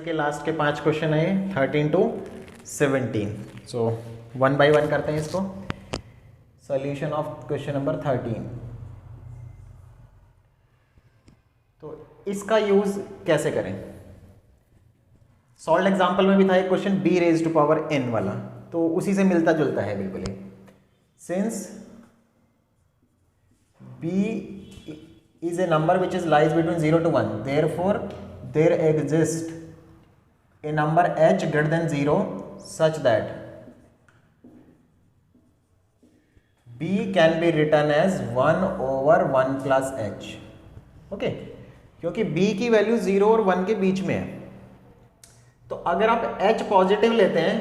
के लास्ट के 5 क्वेश्चन है 13 to 17। सो 1 by 1 करते हैं इसको। Solution of question number 13। तो इसका यूज कैसे करें? सॉल्व एग्जाम्पल में भी था एक question b raised to power n वाला, तो उसी से मिलता जुलता है बिल्कुल ही। Since b is a number which is lies between 0 to 1, therefore there exists a number h greater than 0 such that b can be written as 1 over 1 plus h। Okay, क्योंकि b की वैल्यू 0 और 1 के बीच में है, तो अगर आप h positive लेते हैं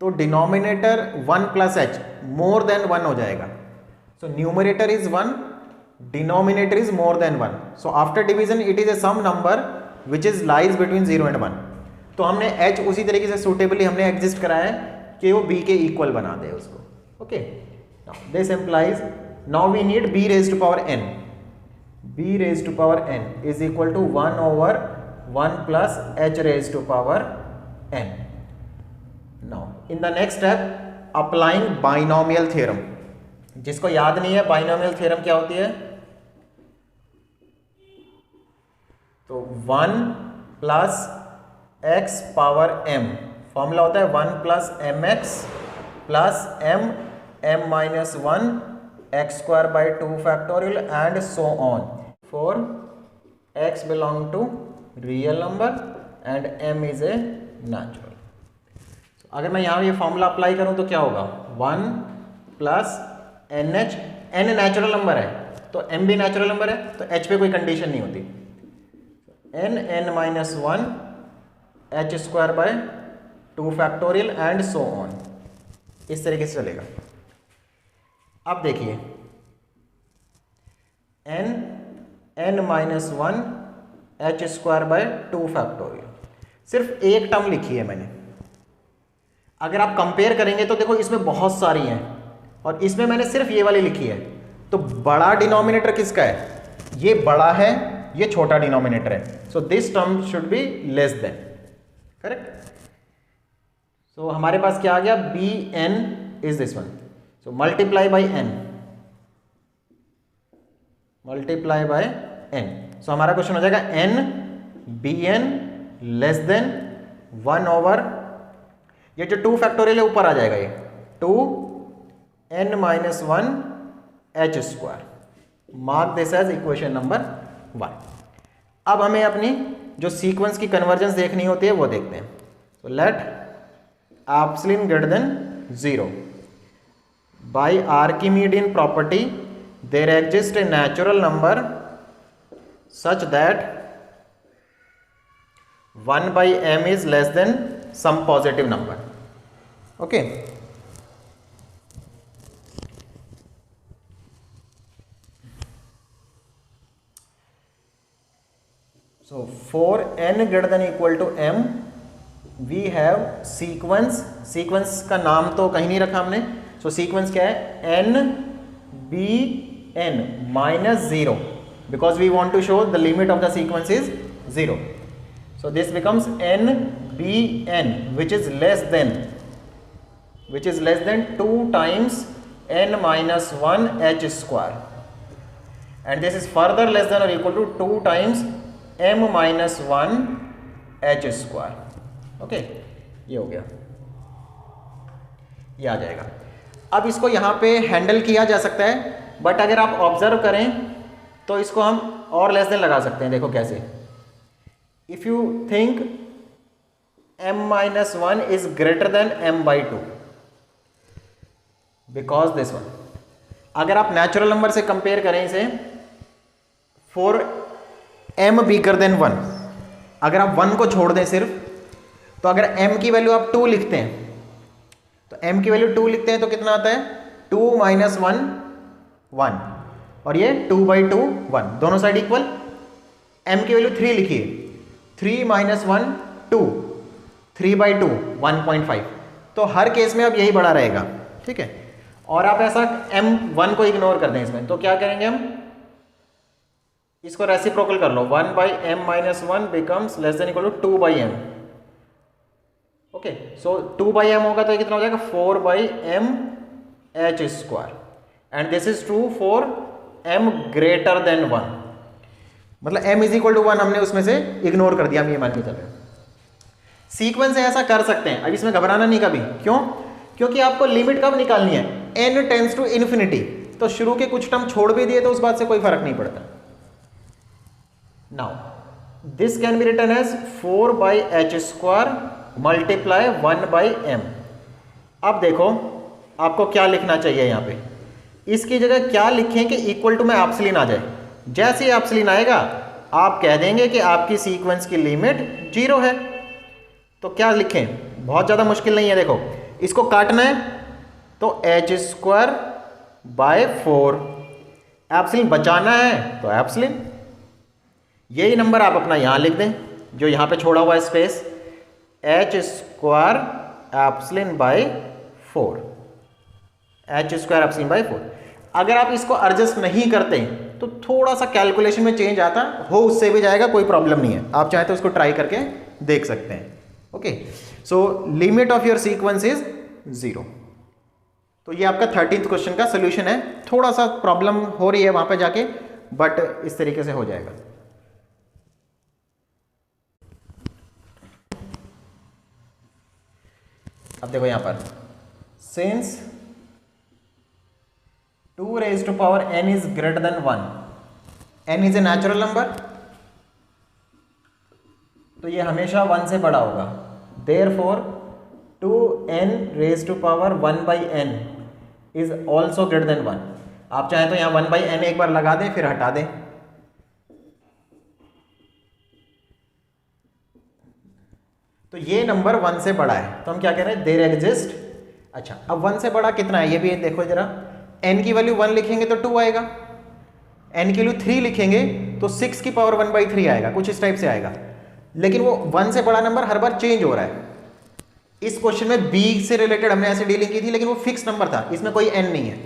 तो denominator 1 plus h more than 1 हो जाएगा। So numerator is 1, denominator is more than 1। So after division it is a some number which is lies between 0 and 1। तो हमने h उसी तरीके से सुटेबली हमने एग्जिस्ट कराया है कि वो b के इक्वल बना दे उसको। Okay, this implies now we need b raised to power n। b raised to power n is equal to 1 over 1 plus h raised to power n। Now in the next step applying binomial theorem। जिसको याद नहीं है binomial theorem क्या होती है, तो 1 plus x power m formula होता है 1 plus mx plus m minus 1 x square by 2 factorial and so on for x belong to real number and m is a natural. अगर मैं यहाँ ये फॉर्मूला अप्लाई करूँ तो क्या होगा, 1 plus n h, n natural number है तो m भी नेचुरल नंबर है, तो h पे कोई कंडीशन नहीं होती। n minus 1 h square by 2 factorial and so on, इस तरीके से चलेगा। अब देखिए n minus 1 H square by 2 factorial, सिर्फ एक टर्म लिखी है मैंने। अगर आप कंपेयर करेंगे तो देखो इसमें बहुत सारी हैं और इसमें मैंने सिर्फ ये वाली लिखी है। तो बड़ा डिनोमिनेटर किसका है, ये बड़ा है, ये छोटा डिनोमिनेटर है। So this term should be less than, correct. So हमारे पास क्या आ गया, b n is this one. So multiply by n, multiply by n। So हमारा क्वेश्चन हो जाएगा n b n less than 1 over, ये जो 2 फैक्टोरियल है ऊपर आ जाएगा, ये 2 n minus 1 h square. Mark this as equation number 1। अब हमें अपनी जो सीक्वेंस की कन्वर्जेंस देखनी होती है वो देखते हैं। तो let epsilon greater than 0 by Archimedean property there exist a natural number such that 1 by m is less than some positive number। okay, so for n greater than equal to m we have sequence का नाम तो कहीं नहीं रखा हमने। so sequence क्या है, n b n minus 0, because we want to show the limit of the sequence is 0. So this becomes n b n which is less than 2 times n minus 1 h square, and this is further less than or equal to 2 times m minus 1 h square। okay, ये हो गया, ये आ जाएगा। अब इसको यहाँ पे handle किया जा सकता है, बट अगर आप ऑब्जर्व करें तो इसको हम और लेस देन लगा सकते हैं। देखो कैसे, if you think m minus 1 is greater then m by 2, because this one. अगर आप नेचुरल नंबर से कंपेयर करें इसे, फॉर m बिगर देन 1, अगर आप 1 को छोड़ दें सिर्फ, तो अगर m की वैल्यू आप 2 लिखते हैं, तो m की वैल्यू 2 लिखते हैं तो कितना आता है, 2 माइनस 1 1, और ये 2 बाई 2 1, दोनों साइड इक्वल। m की वैल्यू 3 लिखिए, 3 माइनस 1 2, 3 बाई 2 1.5, तो हर केस में अब यही बड़ा रहेगा, ठीक है। और आप ऐसा m1 को इग्नोर कर दें इसमें, तो क्या करेंगे हम, इसको रेसिप्रोकल कर लो, 1 by m minus 1 becomes less than equal to 2 by m, okay, so 2/m होगा तो ये कितना हो जाएगा 4/m h square, and this is true for m greater than 1, मतलब m इज इक्वल टू 1 हमने उसमें से इग्नोर कर दिया, हम ये मान के चल रहे हैं। सीक्वेंस ऐसा कर सकते हैं, अब इसमें घबराना नहीं कभी, क्यों? क्योंकि आपको लिमिट कब निकालनी है, n टेंड्स टू इन्फिनिटी, तो शुरू के कुछ टर्म छोड़ भी दिए तो उस बात से कोई फर्क नहीं पड़ता। Now this can be written as 4/h square multiply 1/m। अब देखो आपको क्या लिखना चाहिए यहाँ पे, इसकी जगह क्या लिखें कि इक्वल टू में एप्सिलॉन आ जाए। जैसे ही एप्सिलॉन आएगा आप कह देंगे कि आपकी सीक्वेंस की लिमिट 0 है। तो क्या लिखें, बहुत ज़्यादा मुश्किल नहीं है, देखो इसको काटना है तो h स्क्वायर बाय 4, एप्सिलॉन बचाना है तो एप्सिलॉन, यही नंबर आप अपना यहाँ लिख दें जो यहाँ पे छोड़ा हुआ है space, h square epsilon bye 4, h square epsilon bye 4। अगर आप इसको एडजस्ट नहीं करते तो थोड़ा सा कैलकुलेशन में चेंज आता हो, उससे भी जाएगा, कोई प्रॉब्लम नहीं है, आप चाहे तो उसको ट्राई करके देख सकते हैं। Okay, so limit of your sequence is 0। तो ये आपका 13th क्वेश्चन का सोल्यूशन है। थोड़ा सा प्रॉब्लम हो रही है वहां पे जाके, बट इस तरीके से हो जाएगा। अब देखो यहां पर, since 2 raised to power n is greater than 1, n is a natural number, तो ये हमेशा 1 से बड़ा होगा। Therefore 2n raised to power 1/n is also greater than 1। आप चाहें तो यहाँ 1/n एक बार लगा दें फिर हटा दें। तो ये नंबर 1 से बड़ा है, तो हम क्या कह रहे हैं, देयर एग्जिस्ट। अच्छा, अब 1 से बड़ा कितना है ये भी देखो जरा, n की वैल्यू 1 लिखेंगे तो 2 आएगा, n की वैल्यू 3 लिखेंगे तो 6 की पावर 1/3 आएगा, कुछ इस टाइप से आएगा। लेकिन वो 1 से बड़ा नंबर हर बार चेंज हो रहा है। इस क्वेश्चन में b से रिलेटेड हमने ऐसे डीलिंग की थी, लेकिन वो फिक्स नंबर था, इसमें कोई n नहीं है।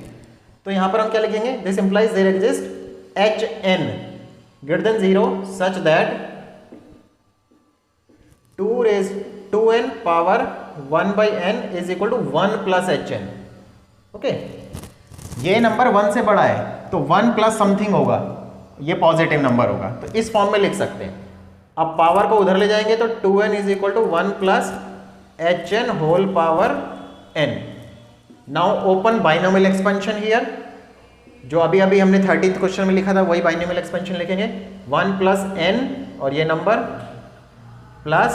तो यहां पर हम क्या लिखेंगे, this implies there exist hn greater than 0 such that 2n power 1/n is equal to 1 plus hn। Okay, ये नंबर 1 से बड़ा है तो 1 प्लस समथिंग होगा, ये पॉजिटिव नंबर होगा, तो इस फॉर्म में लिख सकते हैं। अब पावर को उधर ले जाएंगे तो 2n is equal to 1 plus hn whole power n। Now open binomial expansion here, जो अभी अभी हमने 13th क्वेश्चन में लिखा था वही बाइनोमियल एक्सपेंशन लिखेंगे। 1 प्लस n और ये number plus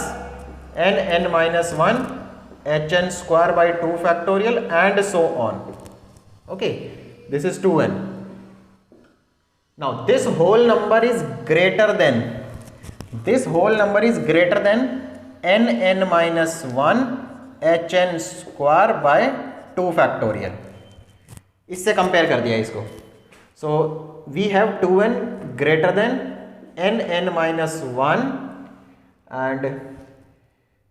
n minus 1 hn square by 2 factorial and so on. Okay, this is 2n. Now this whole number is greater than n minus 1 hn square by 2 factorial। इससे compare कर दिया इसको। So we have 2n greater than n minus 1 and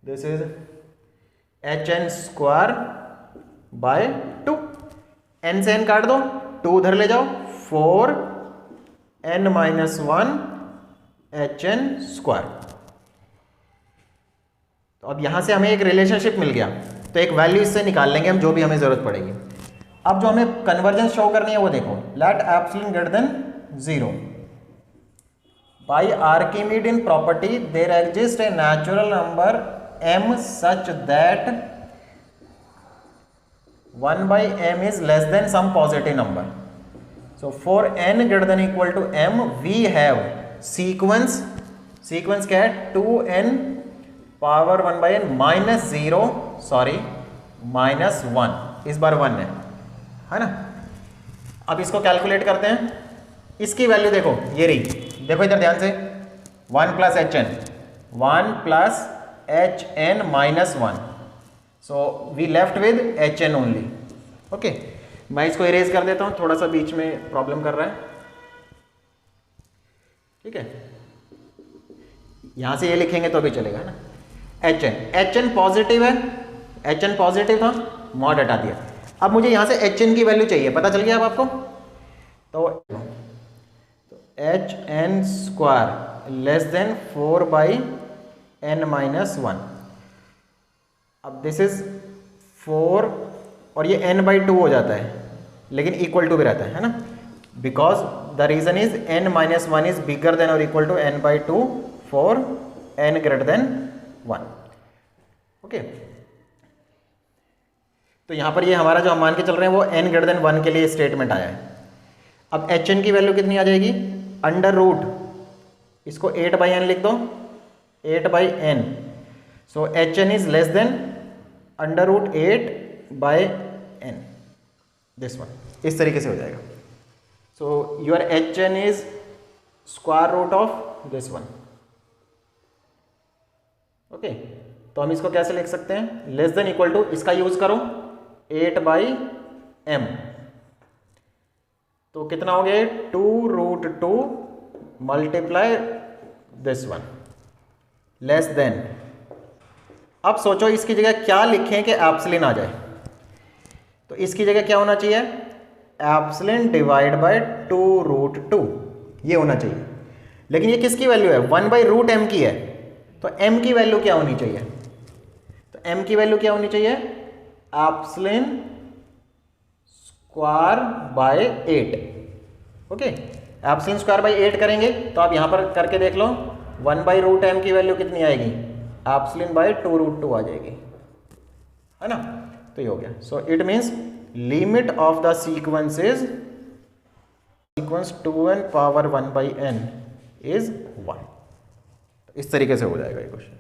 this is hn square by 2। n से n काट दो, 2 उधर ले जाओ, 4n माइनस 1 hn स्क्वायर। तो अब यहां से हमें एक रिलेशनशिप मिल गया, तो एक वैल्यू इससे निकाल लेंगे हम, जो भी हमें जरूरत पड़ेगी। अब जो हमें कन्वर्जेंस शो करनी है वो देखो, let epsilon greater than 0 by Archimedean property there exist a natural number m such that 1/m is less than some positive number। So for n greater than equal to m we have sequence क्या है, 2n power 1/n minus 0 sorry minus 1, इस बार 1 है ना। अब इसको calculate करते हैं, इसकी वैल्यू देखो ये रही, देखो इधर ध्यान से, 1 plus hn minus 1, so we left with hn only. Okay, मैं इसको इरेज कर देता हूं, थोड़ा सा बीच में प्रॉब्लम कर रहा है, ठीक है। यहां से ये लिखेंगे तो भी चलेगा ना। hn पॉजिटिव है, hn पॉजिटिव था, मॉड हटा दिया। अब मुझे यहां से hn की वैल्यू चाहिए, पता चल गया अब आपको। तो hn square less than 4/n minus 1। अब दिस इज 4 और ये n/2 हो जाता है, लेकिन इक्वल टू भी रहता है ना, because the reason is n-1 is bigger than और equal to n/2 for n greater than 1। Okay, तो यहां पर ये हमारा जो हम मान के चल रहे हैं वो n ग्रेटर देन 1 के लिए स्टेटमेंट आया है। अब hn की वैल्यू कितनी आ जाएगी, अंडर रूट, इसको 8/n लिख दो, 8/n, so hn is less than under root 8/n, this one, इस तरीके से हो जाएगा। So your hn is square root of this one. Okay, तो हम इसको कैसे लिख सकते हैं, लेस देन इक्वल टू, इसका यूज करो 8/m, तो कितना हो गया 2√2 multiply this one, less than. अब सोचो इसकी जगह क्या लिखें कि एप्सिलॉन आ जाए, तो इसकी जगह क्या होना चाहिए, एप्सिलॉन डिवाइड बाय 2√2, ये होना चाहिए। लेकिन ये किसकी वैल्यू है, 1/√m की है, तो m की वैल्यू क्या होनी चाहिए, तो m की वैल्यू क्या होनी चाहिए, epsilon square by 8। Okay, epsilon square by 8 करेंगे तो आप यहां पर करके देख लो, 1/√m की वैल्यू कितनी आएगी, एप्सिलॉन बाय 2√2 आ जाएगी, है ना, तो ये हो गया। So it means limit of the sequence is sequence 2n power 1/n is 1। इस तरीके से हो जाएगा ये क्वेश्चन।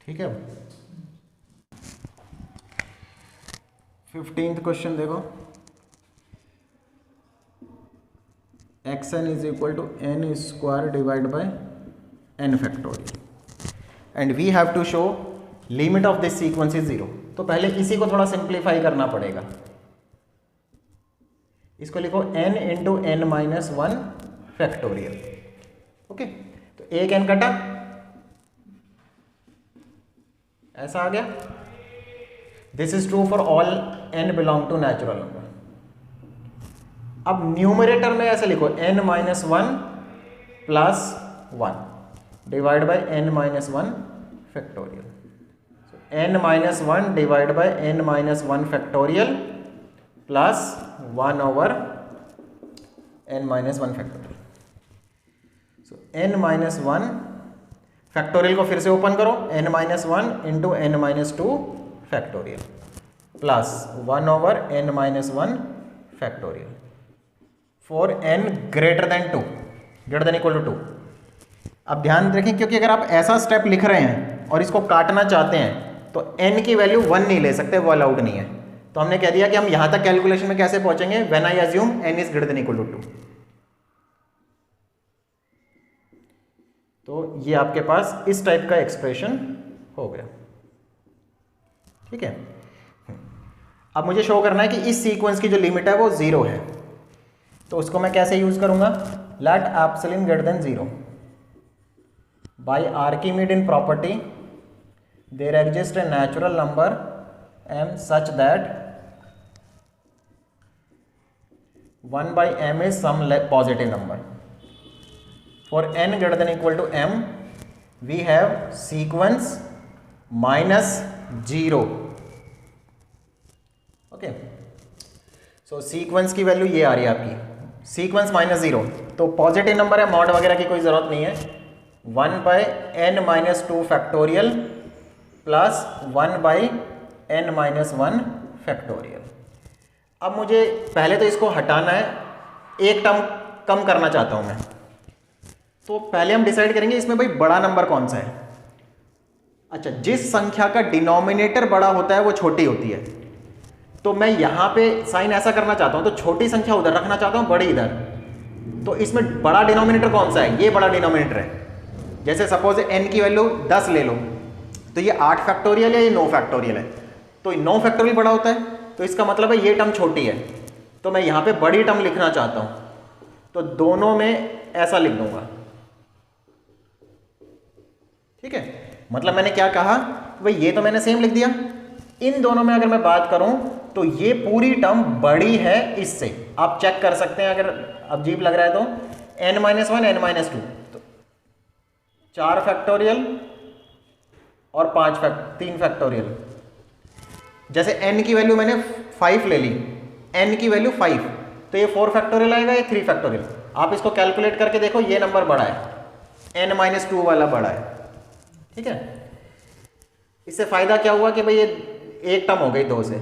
ठीक है, 15th क्वेश्चन देखो, xn is equal to n square divide by n factorial and we have to show limit of this sequence is 0। तो पहले इसी को थोड़ा सिंप्लीफाई करना पड़ेगा, इसको लिखो n into n-1 factorial. Okay, तो एक n कटा, ऐसा आ गया। This is true for all n belong to natural number. अब न्यूमरेटर में ऐसे लिखो n-1 plus 1 divide by n-1 factorial, n-1 divide by n-1 factorial plus 1 over n-1 factorial. So n-1 factorial को फिर से ओपन करो, n-1 into n-2 factorial plus 1 over n-1 factorial for n greater than 2, greater than equal to 2। अब ध्यान रखें, क्योंकि अगर आप ऐसा स्टेप लिख रहे हैं और इसको काटना चाहते हैं तो n की वैल्यू 1 नहीं ले सकते, वो अलाउड नहीं है। तो हमने कह दिया कि हम यहां तक कैलकुलेशन में कैसे पहुंचेंगे, when I assume n is greater than equal to 2। तो ये आपके पास इस टाइप का एक्सप्रेशन हो गया। ठीक है, अब मुझे शो करना है कि इस सीक्वेंस की जो लिमिट है वो 0 है, तो उसको मैं कैसे यूज करूंगा, let epsilon greater than 0 by Archimedes property there exist a natural number m such that 1/m is some positive number. For n greater than equal to m we have sequence -0. Okay, so sequence की value ये आ रही है आपकी, sequence -0, तो positive number है, mod वगैरह की कोई जरूरत नहीं है। 1/n-2 factorial plus 1/n-1 factorial. अब मुझे पहले तो इसको हटाना है, एक टर्म कम करना चाहता हूं मैं, तो पहले हम डिसाइड करेंगे इसमें भाई बड़ा नंबर कौन सा है। अच्छा, जिस संख्या का डिनोमिनेटर बड़ा होता है वो छोटी होती है, तो मैं यहां पे साइन ऐसा करना चाहता हूं, तो छोटी संख्या उधर रखना चाहता हूं, बड़ी इधर। तो इसमें बड़ा डिनोमिनेटर कौन सा है, ये बड़ा डिनोमिनेटर है। जैसे सपोज n की वैल्यू 10 ले लो, तो ये 8 फैक्टोरियल है, ये 9 फैक्टोरियल है, तो 9 फैक्टोरियल बड़ा होता है, तो इसका मतलब है ये टर्म छोटी है, तो मैं यहां पे बड़ी टर्म लिखना चाहता हूं, तो दोनों में ऐसा लिख दूंगा। ठीक है, मतलब मैंने क्या कहा, भाई ये तो मैंने सेम लिख दिया, इन दोनों में अगर मैं बात करूं तो ये पूरी टर्म बड़ी है इससे। आप चेक कर सकते हैं, अगर अब अजीब लग रहा है तो n-1 n-2, तो 4 फैक्टोरियल और 3 फैक्टोरियल। जैसे n की वैल्यू मैंने 5 ले ली, n की वैल्यू 5, तो ये 4 फैक्टोरियल आएगा, ये 3 फैक्टोरियल। आप इसको कैलकुलेट करके देखो, ये नंबर बड़ा है, n-2 वाला बड़ा है, ठीक है। इससे फायदा क्या हुआ कि भाई ये एक टर्म हो गई 2 से,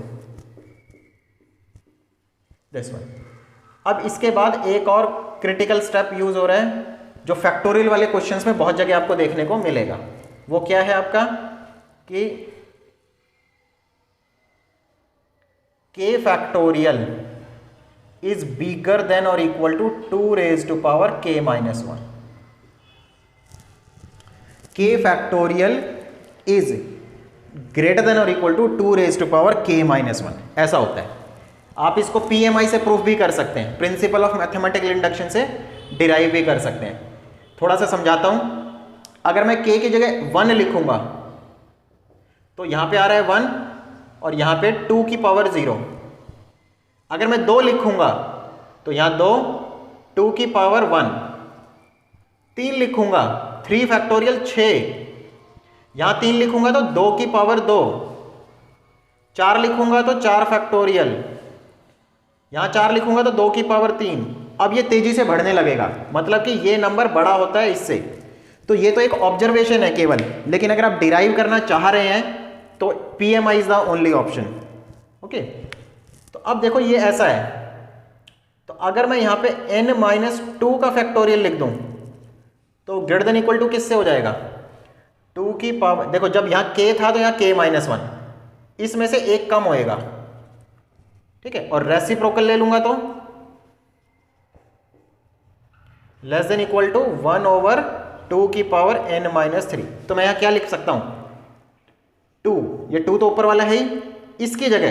दिस वन। अब इसके बाद एक और क्रिटिकल स्टेप यूज हो रहा है जो फैक्टोरियल वाले क्वेश्चंस में बहुत जगह आपको देखने को मिलेगा। वो क्या है आपका कि k factorial is bigger than और equal to 2 raise to power k-1। k factorial is greater than और equal to 2 raise to power k-1, ऐसा होता है। आप इसको PMI से प्रूफ भी कर सकते हैं, प्रिंसिपल ऑफ मैथमेटिकल इंडक्शन से डिराइव भी कर सकते हैं। थोड़ा सा समझाता हूं। अगर मैं k की जगह 1 लिखूंगा तो यहां पे आ रहा है 1 और यहां पे 2 की पावर 0। अगर मैं 2 लिखूंगा तो यहां 2, 2 की पावर 1। 3 लिखूंगा 3 फैक्टोरियल 6, यहां 3 लिखूंगा तो 2 की पावर 2। 4 लिखूंगा तो 4 फैक्टोरियल, यहां 4 लिखूंगा तो 2 की पावर 3। अब ये तेजी से बढ़ने लगेगा, मतलब कि ये नंबर बड़ा होता है इससे। तो ये तो एक ऑब्जर्वेशन है केवल, लेकिन अगर आप डिराइव करना चाह रहे हैं तो PMI is the only option. Okay, तो अब देखो ये ऐसा है, तो अगर मैं यहां पे n-2 का फैक्टोरियल लिख दूं तो ग्रेटर देन इक्वल टू किससे हो जाएगा? 2 की पावर, देखो जब यहां k था तो यहां k-1, इसमें से एक कम होएगा, ठीक है। और रेसिप्रोकल ले लूंगा तो लेस देन इक्वल टू 1/2 की पावर n-3। तो मैं यहां क्या लिख सकता हूं? 2, ये 2 तो ऊपर वाला है ही, इसकी जगह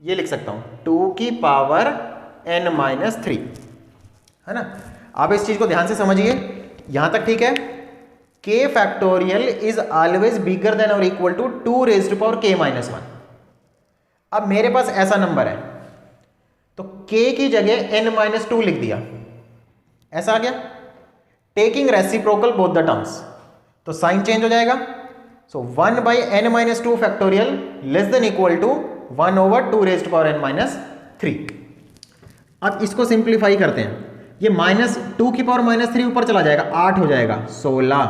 ये लिख सकता हूं 2 की पावर n-3, है ना। आप इस चीज को ध्यान से समझिए, यहां तक ठीक है। k factorial is always bigger than और equal to 2 raise to power k-1। अब मेरे पास ऐसा नंबर है तो k की जगह n-2 लिख दिया, ऐसा आ गया। Taking reciprocal both the terms, तो साइन चेंज हो जाएगा। So 1/n-2 factorial less than equal to 1/2 raise to power n-3। अब इसको सिंप्लीफाई करते हैं, ये -2 की पावर -3 ऊपर चला जाएगा, 8 हो जाएगा 16,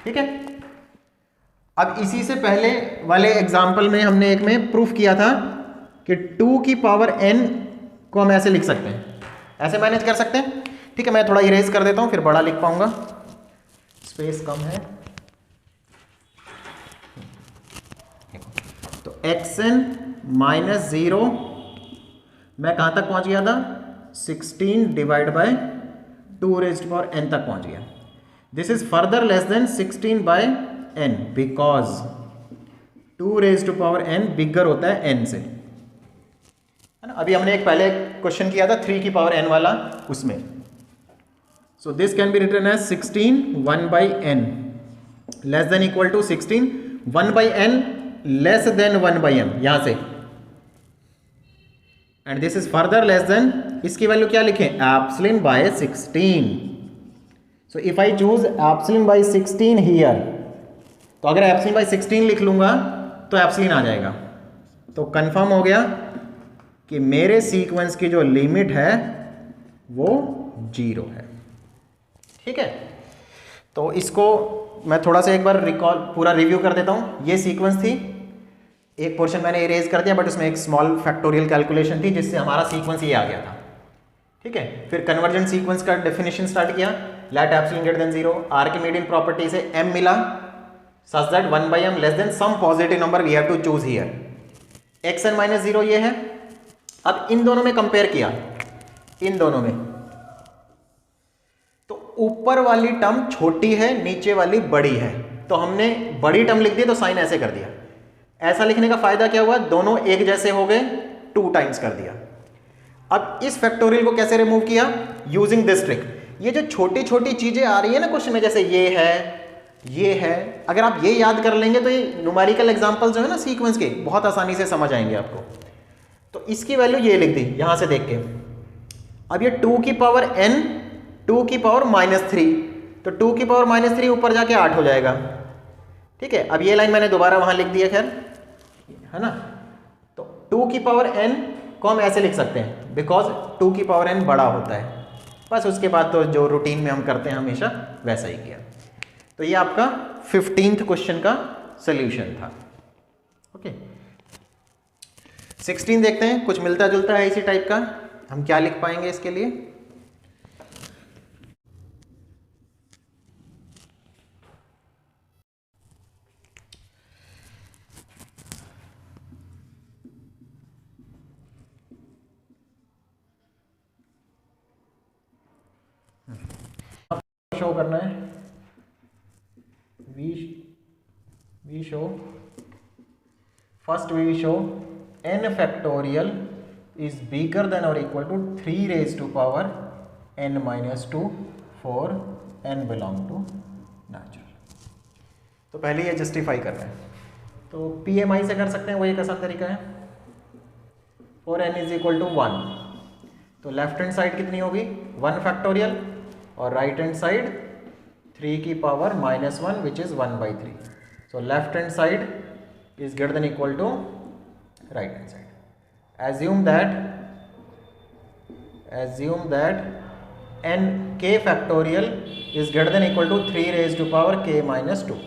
ठीक है। अब इसी से पहले वाले एग्जाम्पल में हमने एक में प्रूफ किया था कि 2 की पावर n को हम ऐसे लिख सकते हैं, ऐसे मैनेज कर सकते हैं, ठीक है। मैं थोड़ा इरेज कर देता हूं, फिर बड़ा लिख पाऊंगा, स्पेस कम है। तो xn -0 मैं कहां तक पहुंच गया था? 16 divide by 2 raise to power n तक पहुंच गया। This is further less than 16 by n because 2 raise to power n bigger होता है n से, है ना। अभी हमने एक पहले क्वेश्चन किया था 3 की पावर n वाला, उसमें। So this can be written as 16 1/n less than equal to 16 1/n less than 1/m, यहां से। And this is further less than, इसकी वैल्यू क्या लिखें? Epsilon by 16। So if I choose epsilon by 16 here, तो अगर epsilon by 16 लिख लूंगा तो एप्सिलॉन आ जाएगा। तो कंफर्म हो गया कि मेरे सीक्वेंस की जो लिमिट है वो 0 है, ठीक है। तो इसको मैं थोड़ा सा एक बार रिकॉल पूरा रिव्यू कर देता हूं। ये सीक्वेंस थी, एक पोर्शन मैंने इरेज कर दिया, बट उसमें एक स्मॉल फैक्टोरियल कैलकुलेशन थी जिससे हमारा सीक्वेंस ये आ गया था, ठीक है। फिर कन्वर्जेंट सीक्वेंस का डेफिनेशन स्टार्ट किया, let epsilon greater than 0, Archimedean property से m मिला such that 1/m less than some positive number we have to choose here, xn -0 ये है। अब इन दोनों में कंपेयर किया, इन दोनों में तो ऊपर वाली टर्म छोटी है, नीचे वाली बड़ी है, तो हमने बड़ी टर्म लिख दी तो साइन ऐसे कर दिया। ऐसा लिखने का फायदा क्या हुआ? दोनों एक जैसे हो गए, 2 टाइम्स कर दिया। अब इस फैक्टोरियल को कैसे रिमूव किया? Using this trick. ये जो छोटी छोटी चीजें आ रही है ना क्वेश्चन में, जैसे ये है, अगर आप ये याद कर लेंगे तो ये न्यूमेरिकल एग्जांपल्स जो है ना सीक्वेंस के, बहुत आसानी से समझ आएंगे आपको। तो इसकी वैल्यू ये लिख दी यहां से देख के। अब ये 2 की पावर n 2 की पावर -3, तो 2 की पावर -3 ऊपर जाके 8 हो जाएगा। ठीक है, अब ये लाइन मैंने दोबारा वहां लिख दी है, खैर है ना। तो 2 की पावर n को हम ऐसे लिख सकते हैं बिकॉज 2 की पावर n बड़ा होता है। बस उसके बाद तो जो रूटीन में हम करते हैं हमेशा वैसा ही किया। तो ये आपका 15th क्वेश्चन का सोल्यूशन था। ओके, 16 देखते हैं, कुछ मिलता जुलता है इसी टाइप का। हम क्या लिख पाएंगे इसके लिए? शो करना है we show first we show n factorial is bigger than or equal to 3 raised to power n minus 2 for n belong to natural। तो पहले ये जस्टिफाई कर रहे हैं, तो PMI से कर सकते हैं, वो एक आसान तरीका है। for n is equal to 1, तो लेफ्ट हैंड साइड कितनी होगी 1 फैक्टोरियल और राइट हैंड साइड 3 की पावर -1 which is 1/3। So left hand side is greater than equal to right hand side. Assume that n k factorial is greater than equal to 3 raised to power k minus 2.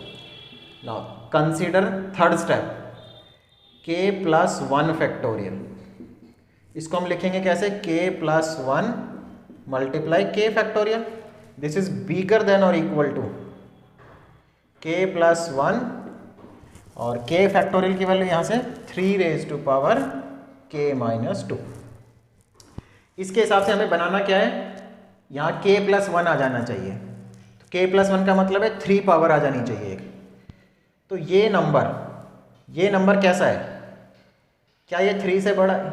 Now consider third step, k plus 1 factorial। इसको हम लिखेंगे कैसे, k plus 1 multiply k factorial। This is bigger than or equal to k plus 1 और k factorial की value यहां से 3 raise to power k minus 2। इसके हिसाब से हमें बनाना क्या है, यहाँ k plus 1 आ जाना चाहिए। तो k plus 1 का मतलब है 3 पावर आ जानी चाहिए। तो ये नंबर कैसा है, क्या ये 3 से बड़ा है?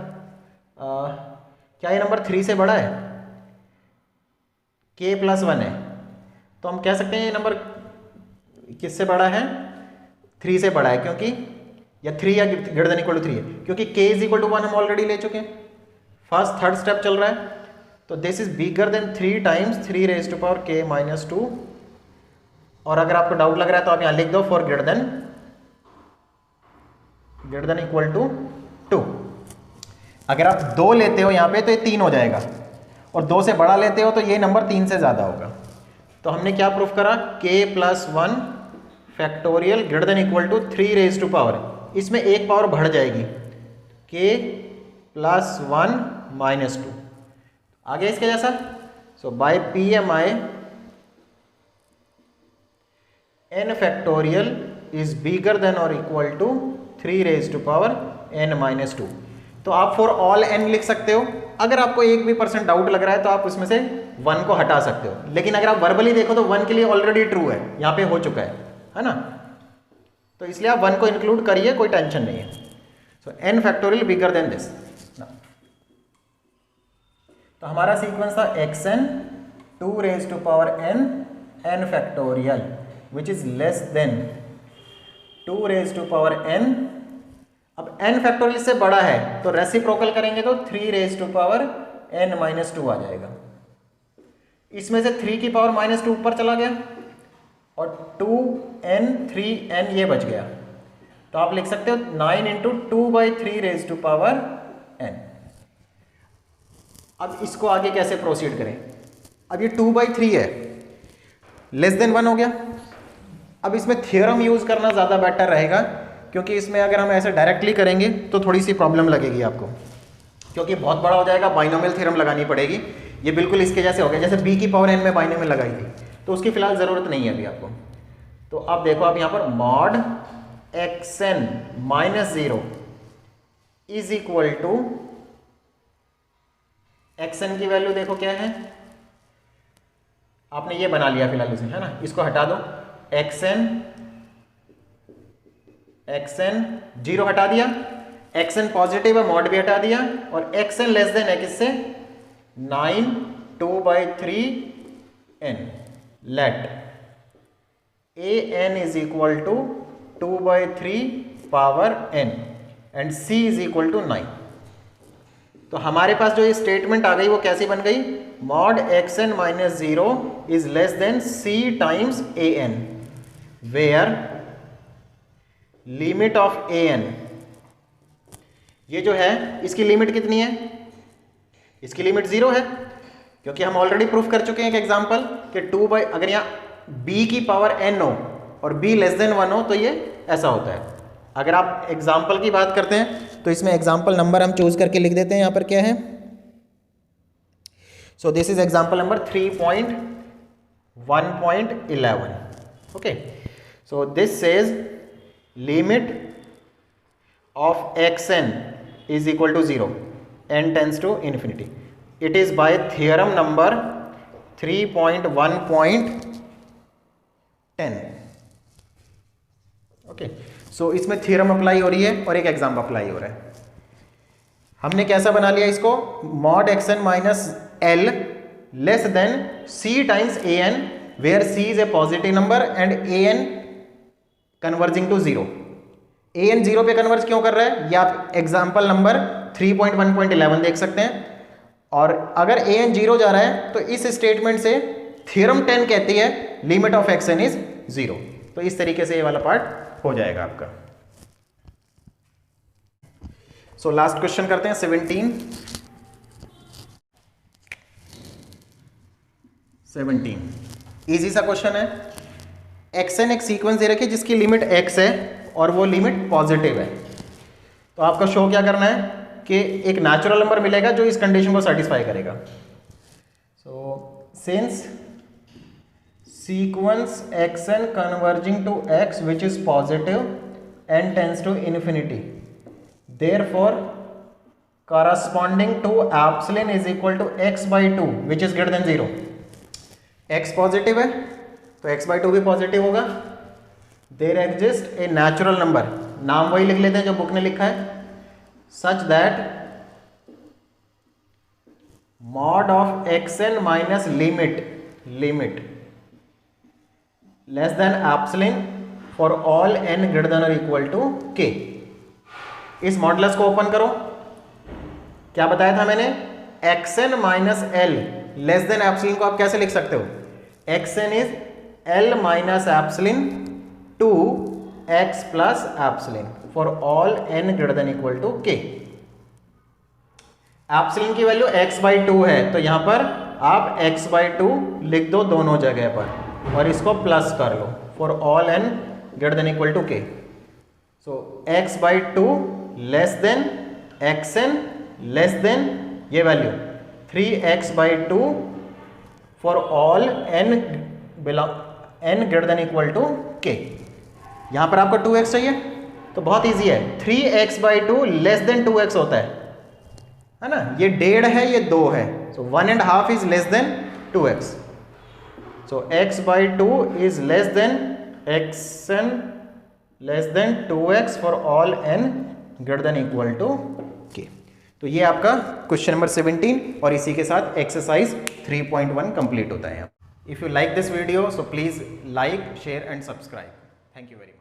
क्या ये नंबर 3 से बड़ा है? k plus 1 है, तो हम कह सकते हैं ये नंबर किससे बड़ा है, 3 से बड़ा है, क्योंकि या 3 या ग्रेटर देन इक्वल टू 3 है, क्योंकि k इज इक्वल टू 1 हम ऑलरेडी ले चुके हैं। फर्स्ट थर्ड स्टेप चल रहा है, तो this is bigger than 3 times 3 raise to power k minus 2। और अगर आपको डाउट लग रहा है तो आप यहां लिख दो for greater than equal to 2। अगर आप 2 लेते हो यहां पे तो ये 3 हो जाएगा, और 2 से बड़ा लेते हो तो ये नंबर 3 से ज्यादा होगा। तो हमने क्या प्रूफ करा, k plus 1 factorial greater than equal to 3 raise to power, इसमें एक पावर बढ़ जाएगी, k plus 1 minus 2 आ गया इसके जैसा। So by PMI n factorial is bigger than और equal to 3 raise to power n minus 2। तो आप फॉर ऑल n लिख सकते हो। अगर आपको 1% डाउट लग रहा है तो आप उसमें से 1 को हटा सकते हो, लेकिन अगर आप वर्बली देखो तो 1 के लिए ऑलरेडी ट्रू है, यहाँ पे हो चुका है ना। तो इसलिए आप 1 को इंक्लूड करिए, कोई टेंशन नहीं है। So n factorial bigger than this. तो हमारा सीक्वेंस था xn 2 raise to power n factorial which is less than 2 raise to power n। अब n फैक्टोरियल से बड़ा है तो रेसिप्रोकल करेंगे तो 3 raise to power n minus 2 आ जाएगा। इसमें से 3 की पावर -2 ऊपर चला गया और 2n 3n ये बच गया, तो आप लिख सकते हो 9 into 2/3 raise to power n। अब इसको आगे कैसे प्रोसीड करें, अब ये 2/3 है, लेस देन 1 हो गया। अब इसमें थ्योरम यूज करना ज़्यादा बेटर रहेगा, क्योंकि इसमें अगर हम ऐसे डायरेक्टली करेंगे तो थोड़ी सी प्रॉब्लम लगेगी आपको, क्योंकि बहुत बड़ा हो जाएगा, बाइनोमियल थ्योरम लगानी पड़ेगी। ये बिल्कुल इसके जैसे हो गया जैसे b की पावर n में बाइनोमियल लगाई थी, तो उसकी फिलहाल ज़रूरत नहीं है अभी आपको। तो अब देखो आप यहाँ पर mod xn -0 is equal to xn की वैल्यू देखो क्या है, आपने ये बना लिया फिलहाल इसे, है ना, इसको हटा दो। xn 0 हटा दिया, xn पॉजिटिव है, मॉड भी हटा दिया, और xn लेस देन है किससे, 9 2/3 n। लेट an is equal to 2/3 power n and c is equal to 9। तो हमारे पास जो ये स्टेटमेंट आ गई वो कैसी बन गई, mod x n minus zero is less than c times a n, where limit of a n, ये जो है इसकी लिमिट कितनी है, इसकी लिमिट 0 है, क्योंकि हम ऑलरेडी प्रूफ कर चुके हैं एक एग्जांपल कि 2 अगर यहाँ b की पावर n हो और b लेस देन 1 हो तो ये ऐसा होता है। अगर आप एग्जांपल की बात करते हैं तो इसमें एग्जांपल नंबर हम चूज करके लिख देते हैं, यहाँ पर क्या है, so this is example number 3.1.11, okay. So this says limit of xn is equal to 0, n tends to infinity. It is by theorem number 3.1.10. Okay, सो इसमें थ्योरम अप्लाई हो रही है और एक एग्जाम अप्लाई हो रहा है। हमने कैसा बना लिया इसको, mod x n minus l less than c times a n, where c is a positive number and a n converging to 0। A n 0 पे कन्वर्ज क्यों कर रहा है, ये आप एग्जाम्पल नंबर 3.1.11 देख सकते हैं। और अगर ए एन 0 जा रहा है तो इस स्टेटमेंट से थ्योरम 10 कहती है limit of x n is 0। तो इस तरीके से ये वाला पार्ट हो जाएगा आपका। सो लास्ट क्वेश्चन करते हैं 17 इजी सा क्वेश्चन है। एक्स एन एक सीक्वेंस दे रखी है जिसकी लिमिट एक्स है और वो लिमिट पॉजिटिव है। तो आपका शो क्या करना है कि एक नेचुरल नंबर मिलेगा जो इस कंडीशन को सेटिस्फाई करेगा। So since sequence x n converging to x which is positive and tends to infinity, therefore corresponding to epsilon is equal to x by 2 which is greater than 0। x positive है तो x by 2 भी positive होगा। There exist a natural number, नाम वही लिख लेते हैं जो बुक ने लिखा है, such that mod of x n minus limit less than epsilon for all n greater than और इक्वल टू k। इस मॉडुलस को ओपन करो, क्या बताया था मैंने, x n minus l less than epsilon को आप कैसे लिख सकते हो, x n is l minus epsilon to x plus epsilon for all n greater than equal to k। Epsilon की वैल्यू x बाई 2 है तो यहां पर आप x बाई 2 लिख दो दोनों जगह पर और इसको प्लस कर लो for all n greater than equal to k। So x by 2 less than x n less than ये value 3x by 2 for all n greater than equal to k। यहां पर आपको 2x चाहिए तो बहुत इजी है, 3x by 2 less than 2x होता है ना, ये 1.5 है ये 2 है, so 1.5 is less than 2x। So x by 2 is less than xn less than 2x for all n greater than equal to k। तो ये आपका क्वेश्चन नंबर 17 और इसी के साथ एक्सरसाइज 3.1 कंप्लीट होता है। If you like this video so please like share and subscribe. Thank you very much.